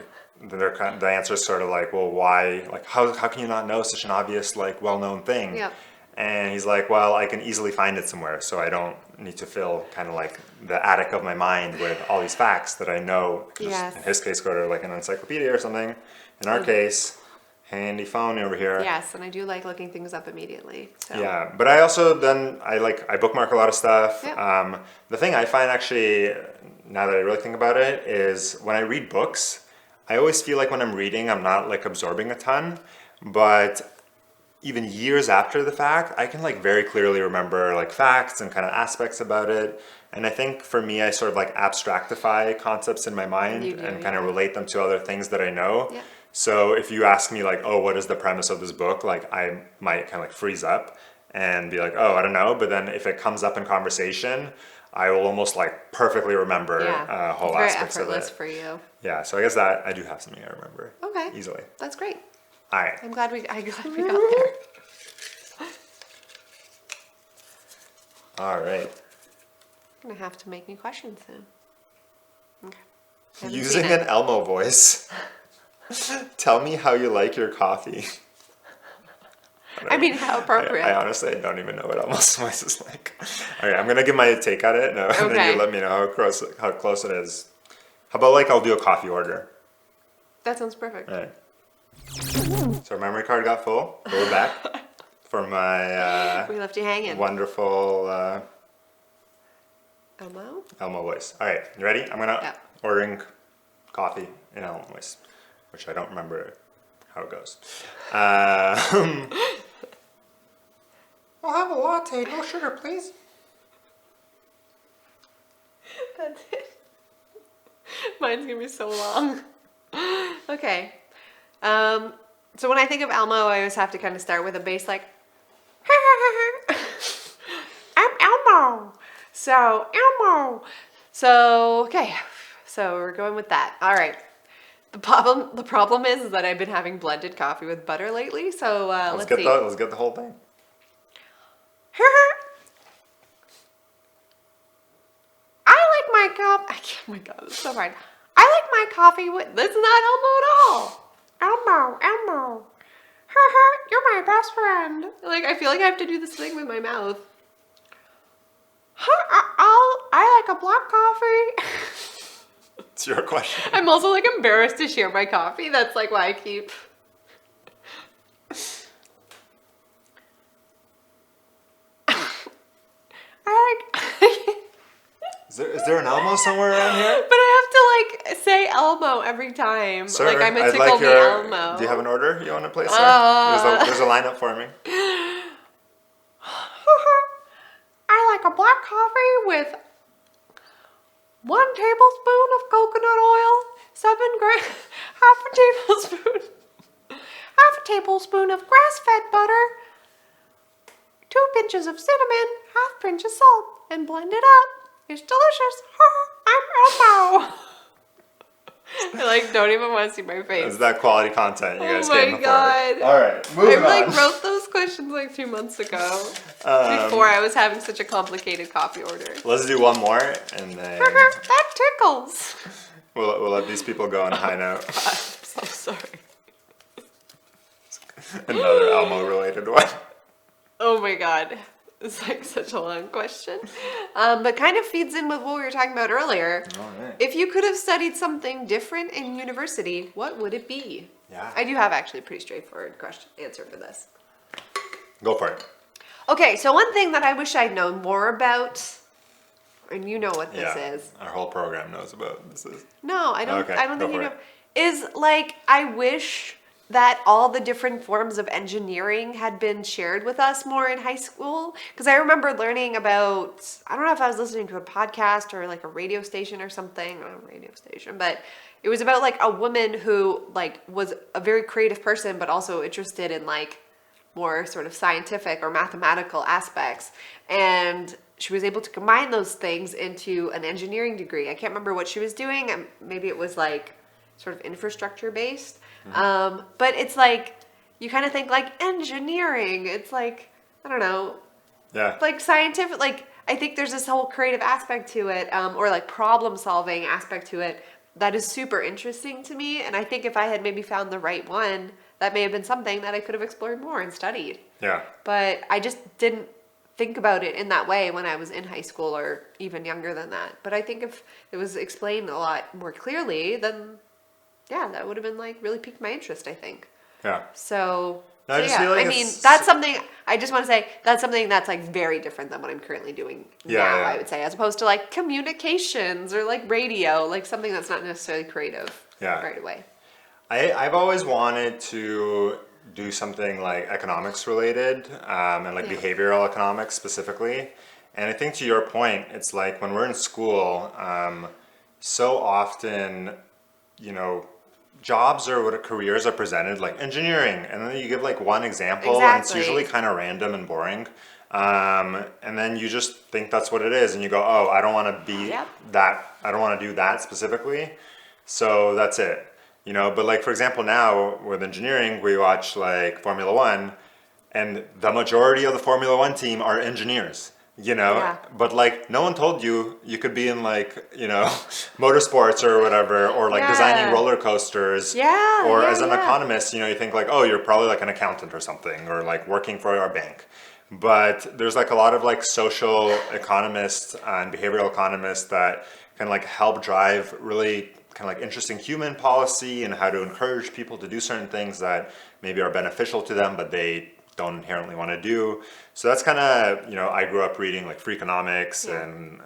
A: the answer is sort of like, well, why, like how can you not know such an obvious, like well-known thing?
B: Yep.
A: And he's like, well, I can easily find it somewhere, so I don't need to fill kind of like the attic of my mind with all these facts that I know. Just in his case, go to like an encyclopedia or something. In our case, handy phone over here.
B: Yes, and I do like looking things up immediately. So.
A: Yeah, but I also I bookmark a lot of stuff.
B: Yep.
A: The thing I find actually, now that I really think about it, is when I read books, I always feel like when I'm reading, I'm not like absorbing a ton, but even years after the fact, I can like very clearly remember like facts and kind of aspects about it. And I think for me, I sort of like abstractify concepts in my mind
B: You do,
A: and kind of
B: yeah.
A: relate them to other things that I know.
B: Yeah.
A: So if you ask me like, oh, what is the premise of this book? Like I might kind of like freeze up and be like, oh, I don't know. But then if it comes up in conversation, I will almost like perfectly remember
B: Yeah.
A: whole
B: It's very
A: aspects of
B: effortless
A: it.
B: for you.
A: Yeah, so I guess that I do have something I remember
B: Okay.
A: easily.
B: That's great.
A: All right.
B: I'm glad we got there.
A: All right.
B: I'm gonna have to make me questions soon. Okay. Haven't
A: Using
B: seen it.
A: an Elmo voice, tell me how you like your coffee.
B: I mean, how appropriate.
A: I honestly don't even know what Elmo's voice is like. All right, I'm gonna give my take on it, and then
B: Okay.
A: you let me know how close it is. How about like I'll do a coffee order.
B: That sounds perfect.
A: All right. So our memory card got full. Go back for my
B: We left you hanging.
A: wonderful
B: Elmo?
A: Elmo voice. All right, you ready? I'm gonna
B: Yeah.
A: ordering coffee in Elmo voice, which I don't remember how it goes. I'll have a latte, no sugar, please.
B: That's it. Mine's gonna be so long. Okay. So when I think of Elmo, I always have to kind of start with a bass like, I'm Elmo. So Elmo. So okay. So we're going with that. All right. The problem is that I've been having blended coffee with butter lately. So let's see.
A: Let's get the whole thing.
B: I like my coffee. Oh my god, it's so hard. I like my coffee with. That's not Elmo at all. Elmo. You're my best friend. Like I feel like I have to do this thing with my mouth. I like a black coffee.
A: It's your question.
B: I'm also like embarrassed to share my coffee. That's like why I keep. I like.
A: Is there an Elmo somewhere around here?
B: But I have to like say Elmo every time.
A: Sir,
B: like I'm a
A: I'd
B: tickle
A: like
B: me
A: your.
B: Elmo.
A: Do you have an order you want to place, sir? There's a lineup for me.
B: I like a black coffee with 1 tablespoon of coconut oil, 7 grams, half a tablespoon of grass-fed butter, 2 pinches of cinnamon, half pinch of salt, and blend it up. It's delicious. I'm Elmo. I like don't even want to see my face.
A: Is that quality content you guys
B: Oh my
A: came for?
B: God.
A: All right, moving
B: I
A: on.
B: wrote those questions like 2 months ago before I was having such a complicated coffee order.
A: Let's do one more, and then
B: That tickles.
A: we'll let these people go on a high note.
B: I'm so sorry.
A: Another Elmo-related one.
B: Oh my god. It's like such a long question. But kind of feeds in with what we were talking about earlier.
A: All right.
B: If you could have studied something different in university, what would it be?
A: Yeah.
B: I do have actually a pretty straightforward answer for this.
A: Go for it.
B: Okay, so one thing that I wish I'd known more about, and you know what this is.
A: Our whole program knows about this.
B: No, I don't.
A: Okay,
B: I don't
A: go
B: think you
A: for
B: know.
A: it.
B: Is like I wish that all the different forms of engineering had been shared with us more in high school. Because I remember learning about. I don't know if I was listening to a podcast or like a radio station or something. Not a radio station, but it was about like a woman who like was a very creative person, but also interested in like more sort of scientific or mathematical aspects, and she was able to combine those things into an engineering degree. I can't remember what she was doing. Maybe it was like sort of infrastructure based. But it's like, you kind of think like engineering. It's like, I don't know,
A: Yeah.
B: like scientific, like I think there's this whole creative aspect to it, or like problem solving aspect to it that is super interesting to me. And I think if I had maybe found the right one, that may have been something that I could have explored more and studied.
A: Yeah.
B: But I just didn't think about it in that way when I was in high school or even younger than that. But I think if it was explained a lot more clearly, then yeah, that would have been like really piqued my interest, I think.
A: Yeah.
B: So,
A: No, I just feel like
B: I mean,
A: it's-
B: that's something, I just want to say, that's something that's like very different than what I'm currently doing now, I would say, as opposed to like communications or like radio, like something that's not necessarily creative
A: Yeah.
B: right away.
A: I've always wanted to do something like economics related, and like
B: Yeah.
A: behavioral economics specifically. And I think to your point, it's like when we're in school, so often, you know, jobs or what careers are presented like engineering, and then you give like one example, and it's usually
B: Exactly.
A: kind of random and boring. And then you just think that's what it is, and you go, oh, I don't want to be
B: Yep.
A: that. I don't want to do that specifically. So that's it. But like for example, now with engineering, we watch like Formula One, and the majority of the Formula One team are engineers.
B: Yeah.
A: But like no one told you you could be in like motorsports or whatever, or like designing
B: Yeah.
A: roller coasters,
B: Yeah,
A: or
B: yeah,
A: as an
B: yeah.
A: economist, you think like, oh, you're probably like an accountant or something, or like working for our bank. But there's like a lot of like social economists and behavioral economists that can like help drive really kind of like interesting human policy and how to encourage people to do certain things that maybe are beneficial to them, but they don't inherently want to do. So that's kind of, I grew up reading like Freakonomics
B: Yeah.
A: and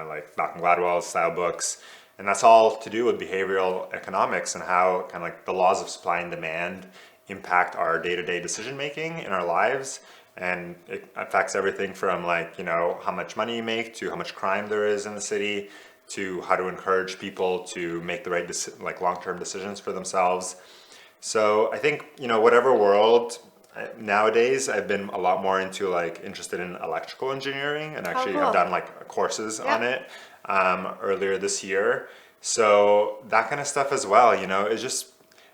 A: like Malcolm Gladwell style books. And that's all to do with behavioral economics and how kind of like the laws of supply and demand impact our day-to-day decision making in our lives. And it affects everything from like, how much money you make to how much crime there is in the city to how to encourage people to make the right like long-term decisions for themselves. So I think, whatever world nowadays, I've been a lot more into like interested in electrical engineering, and
B: Oh,
A: actually have
B: cool.
A: done like courses on
B: Yep.
A: it earlier this year. So that kind of stuff as well, is just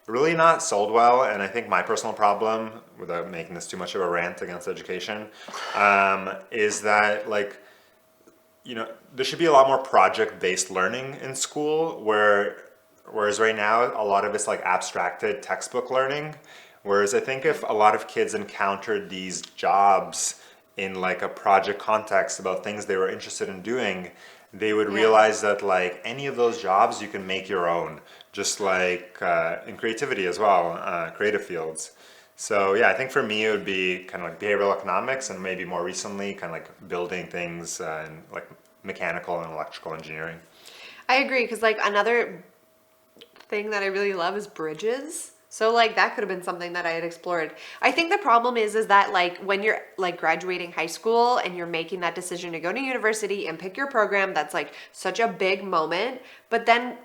A: really not sold well. And I think my personal problem, without making this too much of a rant against education, is that like there should be a lot more project-based learning in school, whereas right now a lot of it's like abstracted textbook learning. Whereas I think if a lot of kids encountered these jobs in like a project context about things they were interested in doing, they would
B: Yeah.
A: realize that like any of those jobs you can make your own, just like in creativity as well, creative fields. So yeah, I think for me it would be kind of like behavioral economics, and maybe more recently kind of like building things and like mechanical and electrical engineering.
B: I agree because like another thing that I really love is bridges. So like that could have been something that I had explored. I think the problem is that like when you're like graduating high school and you're making that decision to go to university and pick your program, that's like such a big moment. But then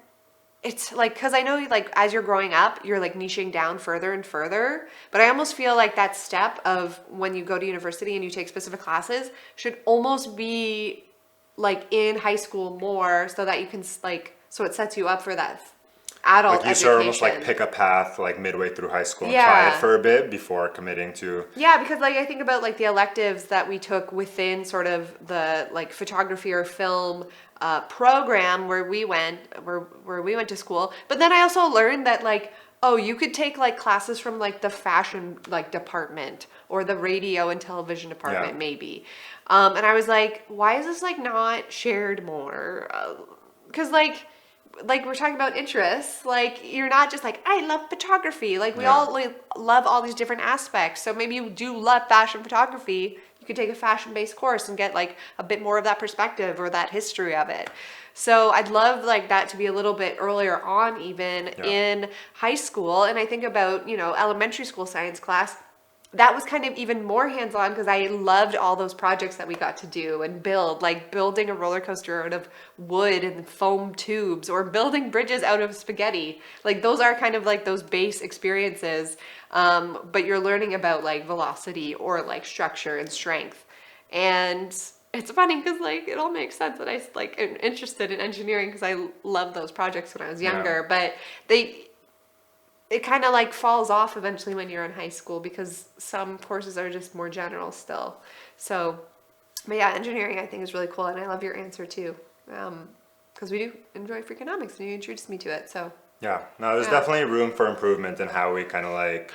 B: it's like, because I know like as you're growing up, you're like niching down further and further. But I almost feel like that step of when you go to university and you take specific classes should almost be like in high school more so that you can like, so it sets you up for that
A: Like
B: adult
A: you sort of almost like
B: education.
A: pick a path like midway through high school and try it
B: Yeah.
A: for a bit before committing to.
B: Yeah, because like I think about like the electives that we took within sort of the like photography or film program where we went to school. But then I also learned that like oh you could take like classes from like the fashion like department or the radio and television
A: Yeah.
B: department maybe, and I was like why is this like not shared more? Because like we're talking about interests, like you're not just like I love photography, like we
A: Yeah.
B: all like, love all these different aspects, so maybe you do love fashion photography, you could take a fashion based course and get like a bit more of that perspective or that history of it. So I'd love like that to be a little bit earlier on even
A: Yeah.
B: in high school. And I think about elementary school science class, that was kind of even more hands-on because I loved all those projects that we got to do and build, like building a roller coaster out of wood and foam tubes or building bridges out of spaghetti. Like those are kind of like those base experiences, but you're learning about like velocity or like structure and strength. And it's funny because like it all makes sense that I like am interested in engineering because I love those projects when I was
A: Yeah.
B: younger, but they it kind of like falls off eventually when you're in high school because some courses are just more general still. So, but yeah, engineering I think is really cool, and I love your answer too, because we do enjoy Freakonomics, and you introduced me to it. So
A: Yeah, no, there's
B: yeah,
A: definitely room for improvement in how we kind of like,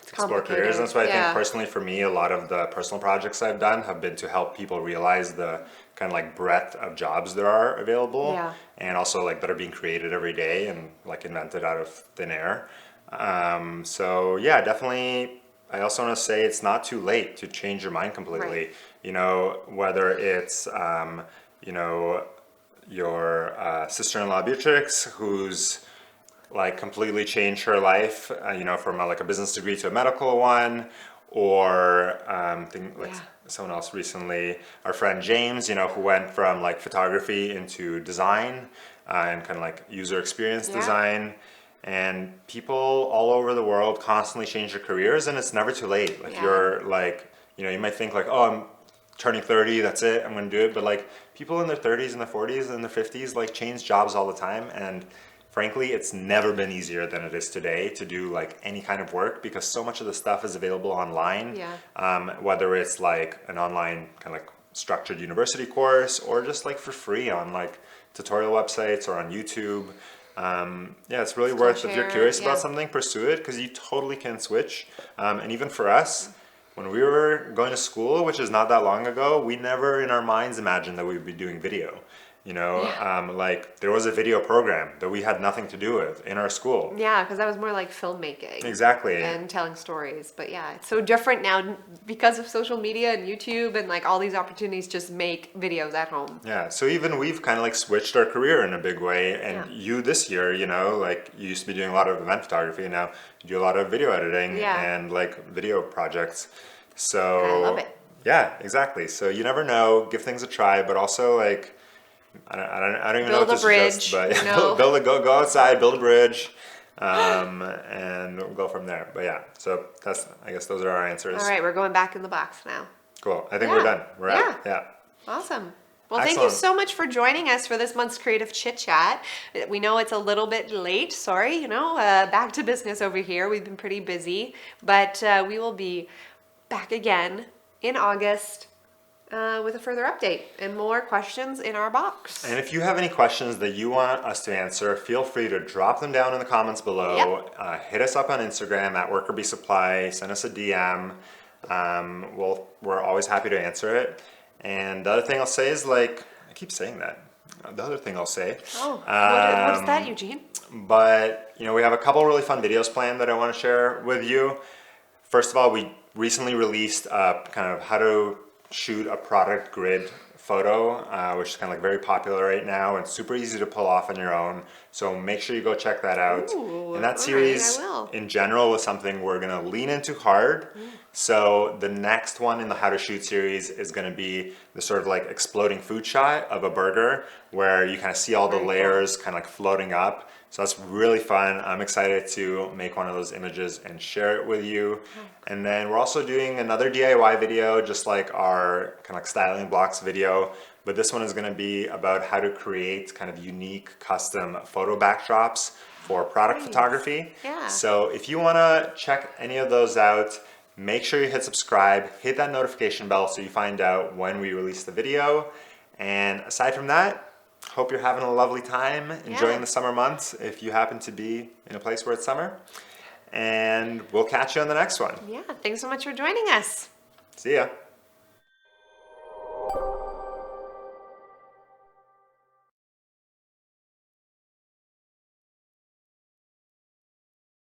B: it's
A: explore careers. And
B: complicated.
A: so I think
B: Yeah,
A: personally for me, a lot of the personal projects I've done have been to help people realize the kind of like breadth of jobs there are available,
B: yeah,
A: and also like that are being created every day and like invented out of thin air. So yeah, definitely. I also want to say it's not too late to change your mind
B: right.
A: completely. Whether it's, you know, your sister-in-law Beatrix, who's like completely change her life, from like a business degree to a medical one, or someone else recently, our friend James, who went from like photography into design and kind of like user experience design. And people all over the world constantly change their careers, and it's never too late. Like you're like, you might think like, oh, I'm turning 30, that's it, I'm gonna do it. But like people in their 30s and their 40s and their 50s like change jobs all the time. And frankly, it's never been easier than it is today to do like any kind of work, because so much of the stuff is available online. Whether it's like an online kind of like structured university course, or just like for free on like tutorial websites or on YouTube. It's really worth, if you're curious about something, pursue it, because you totally can switch. And even for us, when we were going to school, which is not that long ago, we never in our minds imagined that we would be doing video. Like there was a video program that we had nothing to do with in our school.
B: Yeah, because that was more like filmmaking.
A: Exactly.
B: And telling stories. But yeah, it's so different now because of social media and YouTube, and like all these opportunities just make videos at home.
A: Yeah, so even we've kind of like switched our career in a big way. And you this year, like you used to be doing a lot of event photography, and now you do a lot of video editing and like video projects. So
B: and I love it.
A: Yeah, exactly. So you never know, give things a try, but also like, I don't even know what to suggest, but go outside, build a bridge, and we'll go from there. But yeah, so I guess those are our answers.
B: All right, we're going back in the box now.
A: Cool. I think we're done. We're out. Yeah.
B: Awesome. Well, thank you so much for joining us for this month's Creative Chit-Chat. We know it's a little bit late. Sorry, back to business over here. We've been pretty busy, but we will be back again in August. With a further update and more questions in our box.
A: And if you have any questions that you want us to answer, feel free to drop them down in the comments below. Hit us up on Instagram at WorkerBeeSupply. Send us a DM. We're always happy to answer it. And the other thing I'll say is, like, I keep saying that. The other thing I'll say.
B: Oh, what's that, Eugene?
A: But, we have a couple really fun videos planned that I want to share with you. First of all, we recently released kind of how to shoot a product grid photo, which is kind of like very popular right now and super easy to pull off on your own. So make sure you go check that out.
B: Ooh,
A: and that series in general was something we're going to lean into hard. So the next one in the How to Shoot series is going to be the sort of like exploding food shot of a burger, where you kind of see all the layers kind of like floating up. So that's really fun. I'm excited to make one of those images and share it with you. And then we're also doing another DIY video, just like our kind of like styling blocks video. But this one is going to be about how to create kind of unique custom photo backdrops for product photography.
B: Yeah.
A: So if you want to check any of those out, make sure you hit subscribe, hit that notification bell so you find out when we release the video. And aside from that, hope you're having a lovely time, enjoying the summer months if you happen to be in a place where it's summer. And we'll catch you on the next one.
B: Yeah, thanks so much for joining us.
A: See ya.